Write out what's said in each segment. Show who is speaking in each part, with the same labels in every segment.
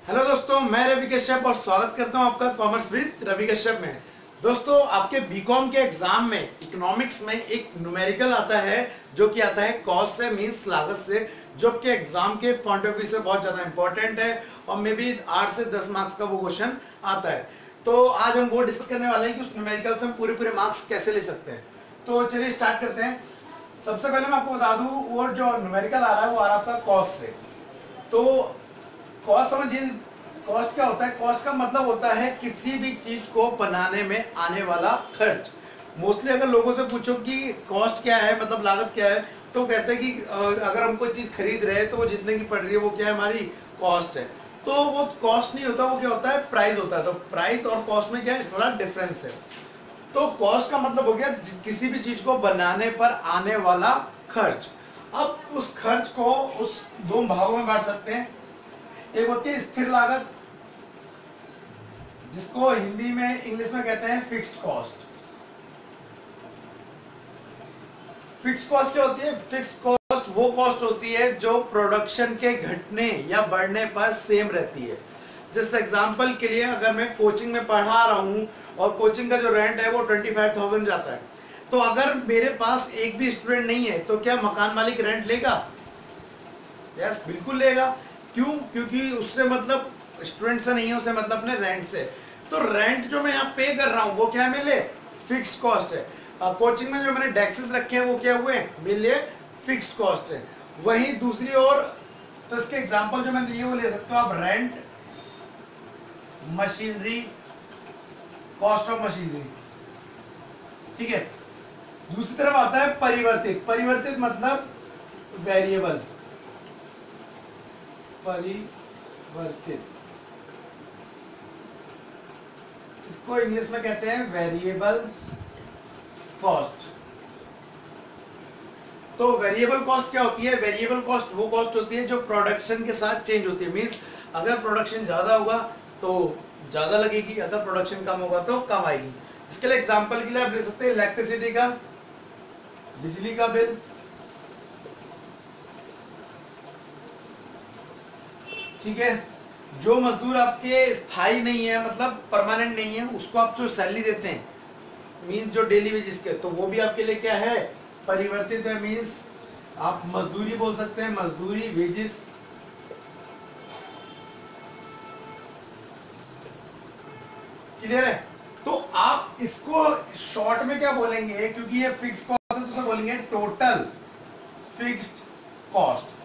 Speaker 1: Hello दोस्तों, मैं रवि कश्यप और स्वागत करता हूं आपका कॉमर्स विद रवि कश्यप में। दोस्तों, आपके बीकॉम के एग्जाम में इकोनॉमिक्स में एक न्यूमेरिकल आता है जो कि आता है कॉस्ट से, मींस लागत से, जो आपके एग्जाम के पॉइंट ऑफ व्यू से बहुत ज़्यादा इंपॉर्टेंट है और मे बी 8 से 10 मार्क्स का वो क्वेश्चन आता है। तो आज हम वो डिस्कस करने वाले हैं कि उस न्यूमेरिकल से हम पूरे मार्क्स कैसे ले सकते हैं। तो चलिए स्टार्ट करते हैं। सबसे पहले मैं आपको बता दूं, वो जो न्यूमेरिकल आ रहा है वो आ रहा है आपका कॉस्ट से। तो कॉस्ट समझिए, कॉस्ट क्या होता है? कॉस्ट का मतलब होता है किसी भी चीज को बनाने में आने वाला खर्च। मोस्टली अगर लोगों से पूछो कि कॉस्ट क्या है, मतलब लागत क्या है, तो कहते हैं कि अगर हम कोई चीज खरीद रहे हैं तो वो जितने की पड़ रही है वो क्या है, हमारी कॉस्ट है। तो वो कॉस्ट नहीं होता, वो क्या होता है, प्राइस होता है। तो प्राइस और कॉस्ट में क्या है, थोड़ा डिफरेंस है। तो कॉस्ट का मतलब हो गया किसी भी चीज को बनाने पर आने वाला खर्च। अब उस खर्च को उस दो भागों में बांट सकते हैं। एक होती है स्थिर लागत, जिसको हिंदी में इंग्लिश में कहते हैं फिक्स्ड कॉस्ट। फिक्स्ड कॉस्ट क्या होती है? फिक्स्ड कॉस्ट वो कॉस्ट होती है जो प्रोडक्शन के घटने या बढ़ने पर सेम रहती है। जस्ट एग्जांपल के लिए, अगर मैं कोचिंग में पढ़ा रहा हूं और कोचिंग का जो रेंट है वो 25,000 जाता है, तो अगर मेरे पास एक भी स्टूडेंट नहीं है तो क्या मकान मालिक रेंट लेगा? यस, बिल्कुल लेगा। क्यों? क्योंकि उससे मतलब स्टूडेंट से नहीं है, उसे मतलब अपने रेंट से। तो रेंट जो मैं यहाँ पे कर रहा हूँ वो क्या है, मेरे लिए फिक्स्ड कॉस्ट है। कोचिंग में जो मैंने डेस्क्स रखे हैं वो क्या हुए, मेरे लिए फिक्स्ड कॉस्ट है। वहीं दूसरी ओर, तो इसके एग्जांपल जो मैंने लिए वो ले सकते हो आप, rent, machinery, cost of machinery. ठीक है। दूसरी तरफ आता है परिवर्तित। परिवर्तित मतलब वेरिएबल। परिवर्तित, इसको इंग्लिश में कहते हैं वेरिएबल कॉस्ट। तो वेरिएबल कॉस्ट क्या होती है? वेरिएबल कॉस्ट वो कॉस्ट होती है जो प्रोडक्शन के साथ चेंज होती है। मींस अगर प्रोडक्शन ज्यादा होगा तो ज्यादा लगेगी, अगर प्रोडक्शन कम होगा तो कम आएगी। इसके लिए एग्जांपल के लिए आप ले सकते हैं इलेक्ट्रिसिटी का, बिजली का बिल। ठीक है। जो मजदूर आपके स्थायी नहीं है, मतलब परमानेंट नहीं है, उसको आप जो सैलरी देते हैं, मीन्स जो डेली वेजेस के, तो वो भी आपके लिए क्या है, परिवर्तित है। मीन्स आप मजदूरी बोल सकते हैं, मजदूरी, वेजेस। क्लियर है? तो आप इसको शॉर्ट में क्या बोलेंगे, क्योंकि ये फिक्स कॉस्ट है तो उसे बोलेंगे टोटल फिक्स्ड कॉस्ट,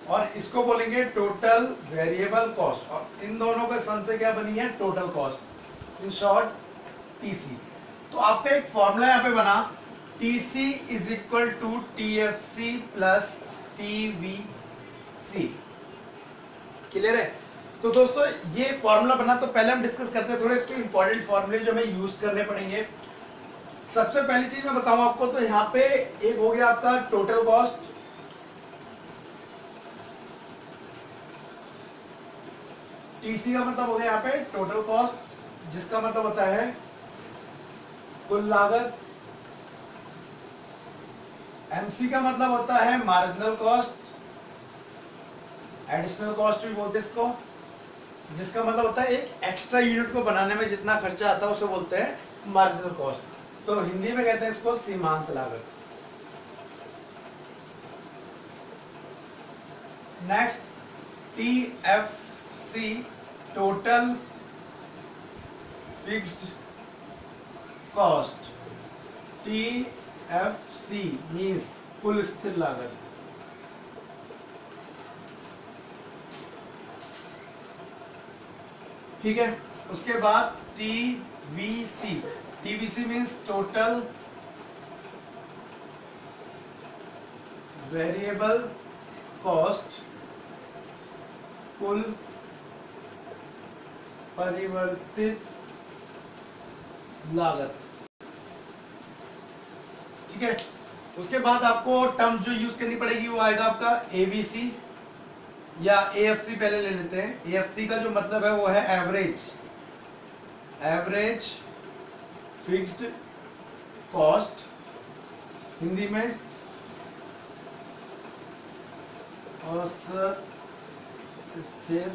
Speaker 1: और इसको बोलेंगे टोटल वेरिएबल कॉस्ट। और इन दोनों के सम से क्या बनी है, total cost, in short TC. तो आपका एक फॉर्मूला यहाँ पे बना, TC is equal to TFC plus TVC। Clear है? तो दोस्तों ये फॉर्मूला बना, तो पहले हम डिस्कस करते हैं थोड़े इसके इंपॉर्टेंट फॉर्मूले जो हमें यूज करने पड़ेंगे। सबसे पहली चीज मैं बताऊं आपको, तो यहाँ पे एक हो गया आपका टोटल कॉस्ट, TC का मतलब हो गया यहाँ पे टोटल कॉस्ट, जिसका मतलब होता है कुल लागत। MC का मतलब होता है मार्जिनल कॉस्ट, एडिशनल कॉस्ट भी बोलते हैं इसको, जिसका मतलब होता है एक एक्स्ट्रा यूनिट को बनाने में जितना खर्चा आता है उसे बोलते हैं मार्जिनल कॉस्ट। तो हिंदी में कहते हैं इसको सीमांत लागत। Next TFC, total fixed cost. TFC means कुल स्थिर लागत। ठीक है। उसके बाद TVC, TVC means total variable cost, कुल परिवर्तित लागत। ठीक है। उसके बाद आपको टर्म जो यूज करनी पड़ेगी वो आएगा आपका ABC या AFC। पहले ले लेते हैं। AFC का जो मतलब है वो है average, average fixed cost, Hindi में औसत स्थिर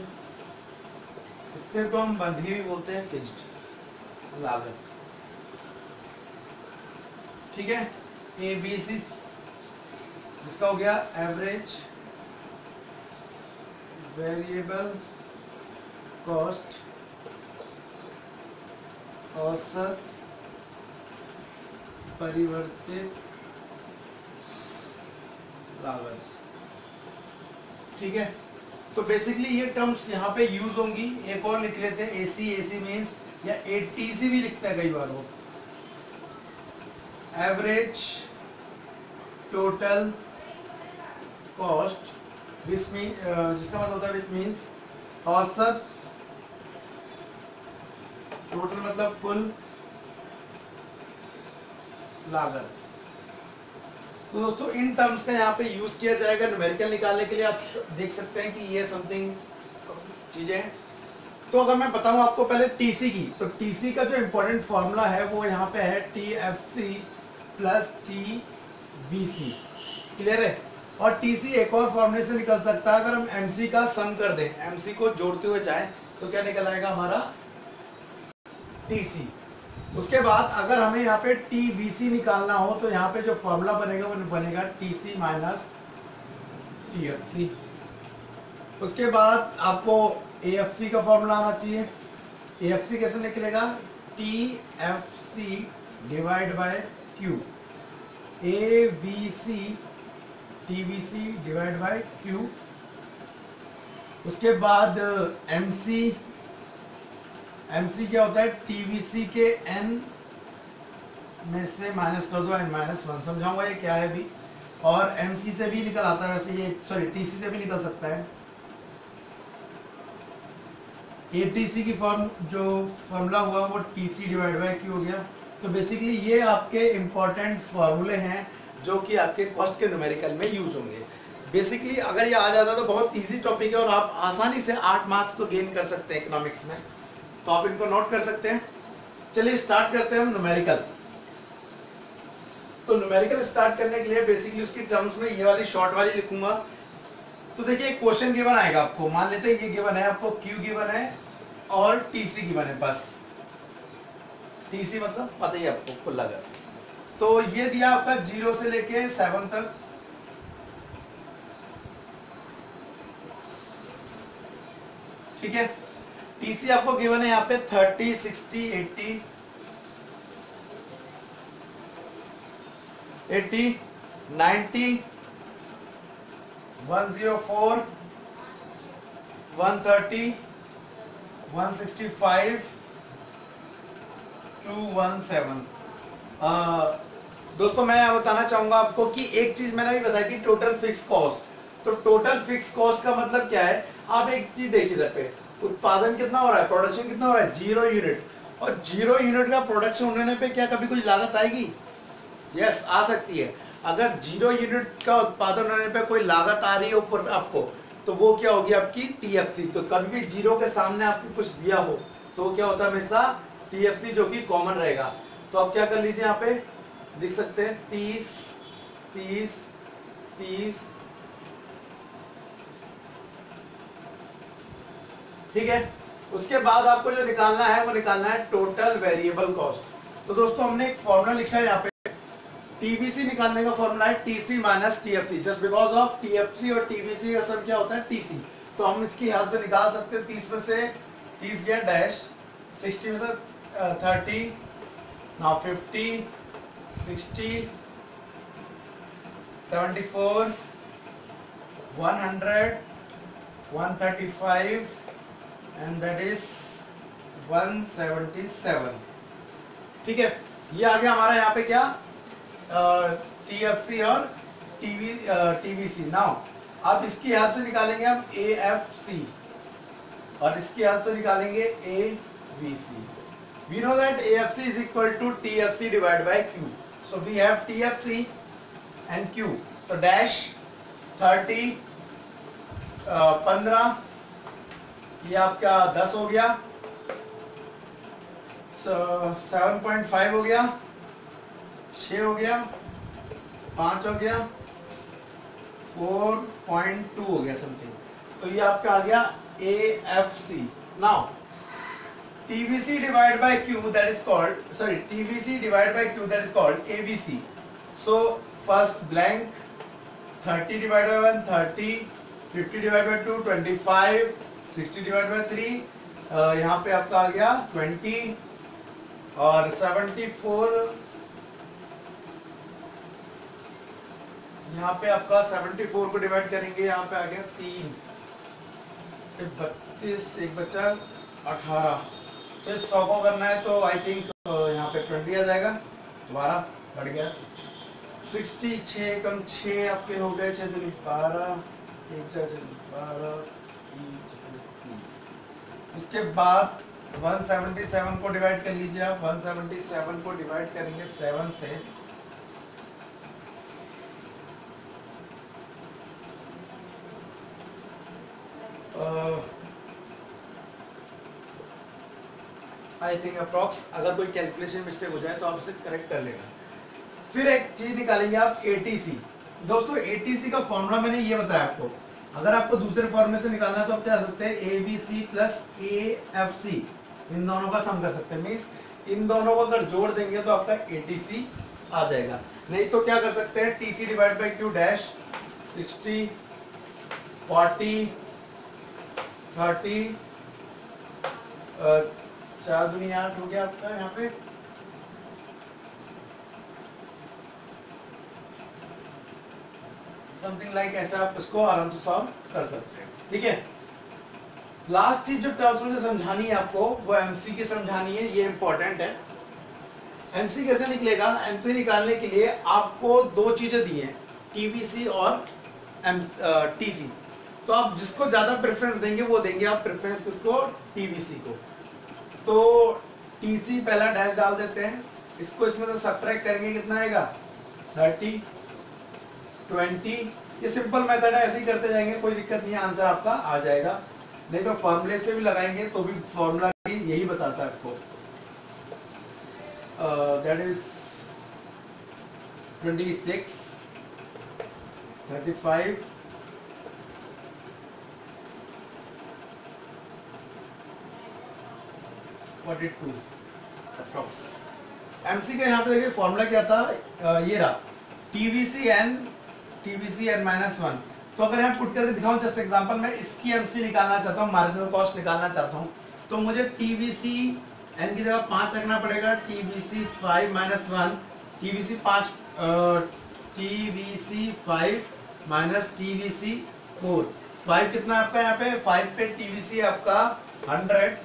Speaker 1: स्थिर को हम बंधी भी बोलते हैं, फिक्स्ड लागत। ठीक है, ABC जिसका हो गया एवरेज वेरिएबल कॉस्ट, औसत परिवर्तित लागत। ठीक है, तो बेसिकली ये टर्म्स यहाँ पे यूज होंगी। एक और लिख लेते हैं AC, AC मीन्स या ATC भी लिखते हैं कई बार वो, एवरेज टोटल कॉस्ट, जिसका मतलब होता है विच मीन्स औसत, टोटल मतलब कुल लागत। तो दोस्तों इन टर्म्स का यहाँ पे यूज किया जाएगा न्यूमेरिकल निकालने के लिए। आप देख सकते हैं कि ये समथिंग चीजें हैं। तो अगर मैं बताऊं आपको पहले टीसी की, तो टीसी का जो इंपॉर्टेंट फॉर्मूला है वो यहाँ पे है TFC प्लस TVC। क्लियर है? और टीसी एक और फॉर्मूले से निकल सकता है, अगर हम MC का सम कर दें, MC को जोड़ते हुए जाएं तो क्या निकल आएगा हमारा TC। उसके बाद अगर हमें यहाँ पे TVC निकालना हो तो यहाँ पे जो फॉर्मूला बनेगा वो बनेगा TC माइनस TFC। उसके बाद आपको AFC का फॉर्मूला आना चाहिए। AFC कैसे निकलेगा? TFC divide by Q, ABC TVC divide by Q। उसके बाद MC क्या होता है? TVC के N में से माइनस कर दो, N-1 समझाऊंगा ये क्या है अभी। और MC से भी निकल आता है, वैसे ये सॉरी TC से भी निकल सकता है। ATC की जो फॉर्मूला हुआ वो TC डिवाइड बाय Q हो गया। तो बेसिकली ये आपके इंपॉर्टेंट फॉर्मूले हैं जो कि आपके कॉस्ट के न्यूमेरिकल में यूज होंगे। बेसिकली अगर ये आ जाता तो बहुत इजी टॉपिक है और आप आसानी से 8 मार्क्स तो गेन कर सकते हैं इकोनॉमिक्स में, तो आप इनको नोट कर सकते हैं। चलिए स्टार्ट करते हैं हम न्यूमेरिकल। तो न्यूमेरिकल स्टार्ट करने के लिए बेसिकली उसकी टर्म्स में ये वाली शॉर्ट वाली लिखूंगा। तो देखिए एक क्वेश्चन गिवन आएगा आपको, मान लेते हैं ये गिवन है आपको, Q गिवन है और TC गिवन है। बस TC मतलब पता ही आपको कुल लागत। तो ये दिया आपका 0 से लेके 7 तक। ठीक है, TC आपको गिवन है यहाँ पे 30, 60, 80, 90, 104, 130, 165, 217। दोस्तों मैं बताना चाहूंगा आपको कि एक चीज मैंने अभी बताई थी, टोटल फिक्स कॉस्ट। तो टोटल फिक्स कॉस्ट का मतलब क्या है? आप एक चीज देखिए, इधर पे उत्पादन कितना हो रहा है, प्रोडक्शन कितना हो रहा है, 0 यूनिट। और 0 यूनिट का प्रोडक्शन होने पे क्या कभी कोई लागत आएगी? यस, आ सकती है। अगर 0 यूनिट का उत्पादन होने पे कोई लागत आ रही है ऊपर आपको, तो वो क्या होगी आपकी TFC। तो कभी भी 0 के सामने आपको कुछ दिया हो तो वो क्या होता है हमेशा TFC, जो कि कॉमन रहेगा। तो आप क्या कर लीजिए, यहाँ पे लिख सकते हैं 30, 30, 30। ठीक है, उसके बाद आपको जो निकालना है वो निकालना है टोटल वेरिएबल कॉस्ट। तो दोस्तों हमने एक फॉर्मूला लिखा है यहाँ पे, TVC निकालने का फॉर्मूला है TC minus TFC, just because of TFC और TVC का सम क्या होता है TC। तो हम इसकी हेल्प से निकाल सकते हैं। 30 में से 30 गया डैश, 60 में से 30, नाउ 50, 60, 74, 100, 135 and that is 177। ठीक है, ये आ गया हमारा यहाँ पे क्या, TFC और TVC। नाउ अब इसकी हेल्प से निकालेंगे हम AFC और इसकी हेल्प से निकालेंगे AVC। We know that AFC is equal to TFC divided by Q. So we have TFC and Q. तो डैश 30, 15, ये आपका 10 हो गया, 7.5 हो गया, 6 हो गया, 5 हो गया, 4.2 हो गया समथिंग। तो ये आपका आ गया AFC। Now TVC divided by Q, that is called, sorry, TVC divided by Q, that is called ABC. So first blank, 30 divided by 1 30, 50 divided by 2 25, 60 divided by 3, यहाँ पे आपका आ गया 20 और 74, यहाँ पे आपका 74 को डिवाइड करेंगे, यहाँ पे आ गया 3, 32, एक बचा 18, फिर 100 को करना है तो आई थिंक यहाँ पे 20 आ जाएगा, दोबारा बढ़ गया 60, 6 कम 6 आपके हो गए 6 दूनी 12, 12, 30। उसके बाद 177 को डिवाइड कर लीजिए आप, 177 को डिवाइड करेंगे 7 से, आई थिंक अप्रॉक्स, अगर कोई कैलकुलेशन मिस्टेक हो जाए तो आप उसे करेक्ट कर लेना। फिर एक चीज निकालेंगे आप ATC। दोस्तों ATC का फॉर्मूला मैंने ये बताया आपको, अगर आपको दूसरे फॉर्मूले से निकालना है तो आप क्या कर सकते हैं, ABC प्लस AFC, इन दोनों का सम कर सकते हैं, मीन्स इन दोनों को अगर जोड़ देंगे तो आपका ATC आ जाएगा। नहीं तो क्या कर सकते हैं, TC divide by Q dash, 60, 40, 30, 4 दूनी 8 हो गया आपका यहाँ पे, समथिंग लाइक ऐसा आप उसको आराम से सॉल्व कर सकते हैं। ठीक है, लास्ट चीज जो टर्म्स मुझे समझानी है आपको वो MC की समझानी है, ये इंपॉर्टेंट है। MC कैसे निकलेगा, MC निकालने के लिए आपको दो चीजें दी हैं, TVC और TC। तो आप जिसको ज्यादा प्रेफरेंस देंगे वो देंगे आप प्रेफरेंस किसको, TVC को। तो TC पहला डैश डाल देते हैं, इसको इसमें से सब्ट्रैक्ट करेंगे, कितना आएगा 30, 20, ये सिंपल मेथड है, ऐसे ही करते जाएंगे, कोई दिक्कत नहीं है, आंसर आपका आ जाएगा। नहीं तो फॉर्मूले से भी लगाएंगे तो भी फॉर्मूला यही बताता है आपको। That is 26, 35, 42 approx. MC का यहाँ पे देखिए फॉर्मूला क्या था, ये रहा TVC n माइनस 1। तो अगर यहाँ पुट करके दिखाऊं जस्ट एग्जांपल, मैं इसकी MC निकालना चाहता हूँ, मार्जिनल कॉस्ट निकालना चाहता हूँ, तो मुझे TVC n की जगह 5 रखना पड़ेगा, TVC 5 minus 1, TVC 5 minus TVC 4, 5 कितना आपका यहाँ पे, 5 पे TVC आपका 100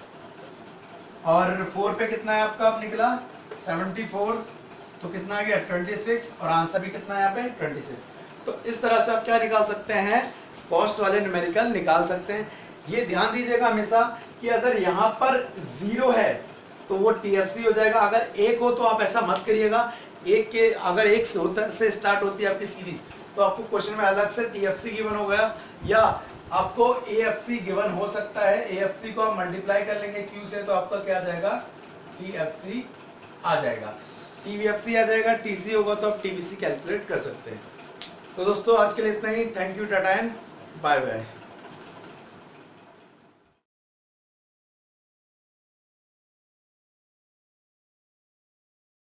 Speaker 1: और 4 पे कितना है आपका अब निकला 74, तो कितना आ गया 26 और आंसर भी कितना है यहाँ पे 26। तो इस तरह से आप क्या निकाल सकते हैं, कॉस्ट वाले न्यूमेरिकल निकाल सकते हैं। ये ध्यान दीजिएगा हमेशा कि अगर यहाँ पर 0 है तो वो TFC हो जाएगा, अगर 1 हो तो आप ऐसा मत करिएगा, अगर 1 से स्टार्ट होती है आपकी सीरीज तो आपको क्वेश्चन में अलग से TFC गिवन हो गया, या आपको AFC गिवन हो सकता है, AFC को आप मल्टीप्लाई कर लेंगे Q से तो आपका क्या आ जाएगा, TFC आ जाएगा, TVFC आ जाएगा, TC होगा तो आप TVC कैलकुलेट कर सकते हैं। तो दोस्तों आज के लिए इतना ही, thank you, tata and bye bye.